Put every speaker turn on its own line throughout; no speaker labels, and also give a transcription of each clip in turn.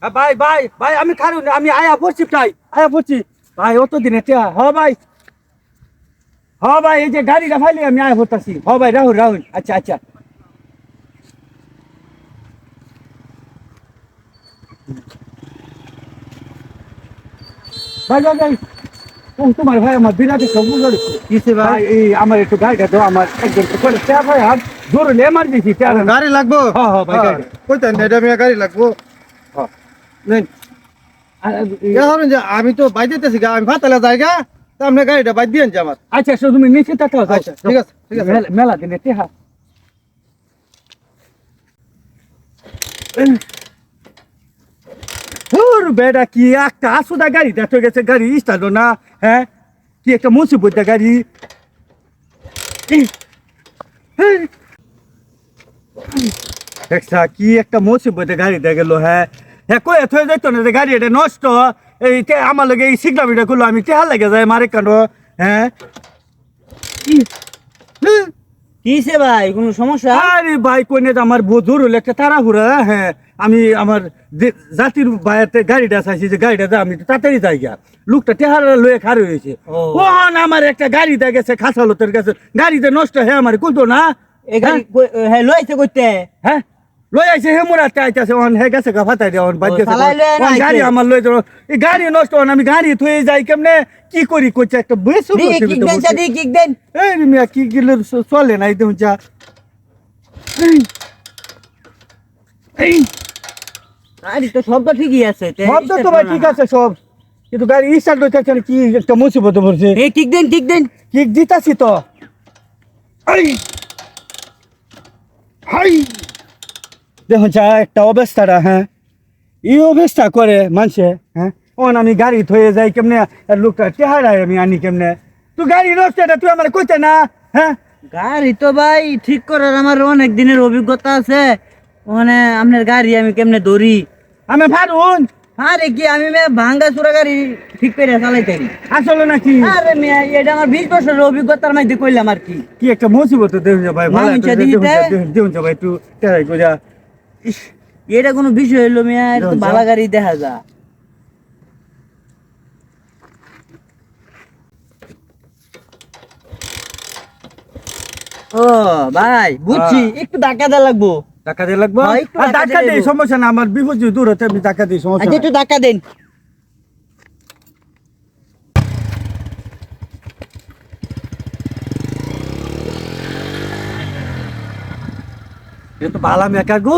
ভাই ভাই ভাই আমি খারুন আমি আয়া পড়ছি ভাই আয়া পড়ছি ভাই অত দিনে টিয়া ভাই ভাই এই যে গাড়িটা ফাইলে আমি আয়া পড়তাছি ভাই রাহুল রাহুল আচ্ছা আচ্ছা ভাই ভাই ভাই তোমার ভাই আমার বিরাট সবুজ রয়েছে
কিসে ভাই?
এই আমার একটু গাড়িটা তো আমার একজন করে টিয়া ভাই আর জোরে এমার্জেন্সি টিয়া
গাড়ি লাগবো?
হ্যাঁ ভাই গাড়ি
কইতেন এটা মিয়া গাড়ি লাগবো। নেন। এখন যে আমি তো বাইর দিতেছি গা, আমি ভাতালে জায়গা তা আপনি গাড়িটা বাইর দিয়েন যে আমার।
আচ্ছা তুমি নিচে থাকো
আচ্ছা ঠিক আছে ঠিক আছে।
মেলা দিনে টিয়া বেটা কি একটা আসুদা গাড়ি দেখো গেছে গাড়ি স্টার্ট না হ্যাঁ কি একটা মুসিবত গাড়ি একটা কি একটা মুসিবত গাড়ি দিয়ে গেল হ্যাঁ হ্যাঁ কয়ে থয়ে যাইতো না যে গাড়ি এটা নষ্ট এই আমার লগে এই সিগনামিটা করলো আমি টেহা লাগে যায় মারে কান্ড হ্যাঁ
কিসে ভাই কোনো সমস্যা?
আরে ভাই কইনে আমার বধুর হলো একটা তাড়াহুড়া হ্যাঁ আমি আমার জাতির বাইরে গাড়িটা চাইছি যে গাড়িটা আমি তাড়াতাড়ি যাই গা লোকটা টেহারা লয়ে খারে হয়েছে ও আমার একটা গাড়িতে গেছে খাসালতের কাছে গাড়িতে নষ্ট হ্যাঁ আমার কোনতো না
এই গাড়ি হ্যাঁ লইছে কইতে
হ্যাঁ লই আইছে হে মুরাতে আইতাছে অন হে গেছে গা ফাটাই দে অন বাদ গেছে
চালাই লয়ে না
গাড়ি
আইছে।
আমার লই এই গাড়ি নষ্ট হন আমি গাড়ি থয়ে যাই কেমনে কি করি কইছে একটা বেসু
কিক দেন সাদি কিক দেন।
এই মিয়া কি গিলে চলে নাই দেউ যা এই
গাড়ি তো শব্দ ঠিকই আছে
শব্দ তো ভাই ঠিক আছে সব কিন্তু গাড়ি স্টার্ট হইতেছে না কি একটা মুসিবত পড়ছে
এই কিক দেন কিক দেন।
কিক দিতাছি তো এই হাই দেখো যা একটা অবস্থাটা হ্যাঁ এই অবস্থা করে মানুষে হ্যাঁ ওন আমি গাড়ি থয়ে যাই কেমনে আর লোকটা চেহারায় আমি আনি কেমনে তুই গাড়ি নষ্ট এটা তুই আমার কইতে না হ্যাঁ
গাড়ি তো ভাই ঠিক করার আমার অনেক দিনের অভিজ্ঞতা আছে। মানে আপনার গাড়ি আমি কেমনে ধরি
আমি ভারুন
আরে কি আমি ভাঙ্গা চুরা গাড়ি ঠিক করে চালাইতে পারি।
আসলে নাকি
আরে মেয়া এটা আমার 20 বছরের অভিজ্ঞতার মধ্যে কইলাম আর কি।
কি একটা মুসিবত দেখুন ভাই ভালো
মামিনচা দিতে?
দেখুন ভাই একটু টেরাই কইরা
ইস, এটা কোনো বিষয় হইলো মিয়া একটু
যা।
ভালো গাড়ি দেখা যা। ও ভাই বুঝছি একটু ধাক্কা দেওয়া লাগবো।
টাকা দিয়ে লাগবো
হ্যাঁ, একটু
আর
টাকা
টাকা
দিয়ে
দিই
দেবো।
সমস্যা না আমার বিপদ যদি দূর হতে আমি টাকা দিই সমস্যা
আচ্ছা
নাই।
একটু ধাক্কা দেন।
এটা তো বালা মেকা গো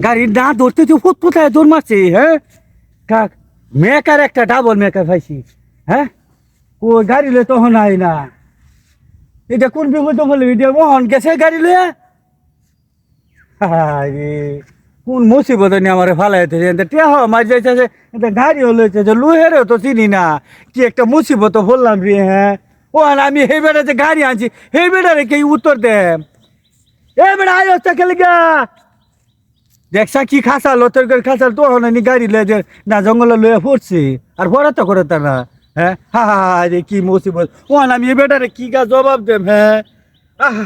গাড়ির না ধরতে তো ফুটফুটায় দৌড় মারছে হ্যাঁ কাক মেকার একটা ডাবল মেকার পাইছি হ্যাঁ ও গাড়ি লয়ে তখন আই না এটা কোন বিপদ বলে এটা মোহন গেছে গাড়ি লয়ে আরে কোন মুসিবত নিয়ে আমার ফালাইতে টেহ মার যাইতেছে এটা গাড়ি হলেছে যে লুহেরও তো চিনি না কি একটা মুসিবত বললাম রে হ্যাঁ ও আর আমি সেই বেড়াতে গাড়ি আনছি সেই বেড়ারে কে উত্তর দেম এ বেড়া আয়স্তা খেলে গা দেখছা কি খাসাল তোর খাসাল তো হনি গাড়ি লয়ে যে না জঙ্গলে লয়ে পড়ছি আর পড়াতে করে তা না হ্যাঁ হা হা রে কি মুসিবত ও আমি এ বেটারে কি গা জবাব দেম হ্যাঁ আহা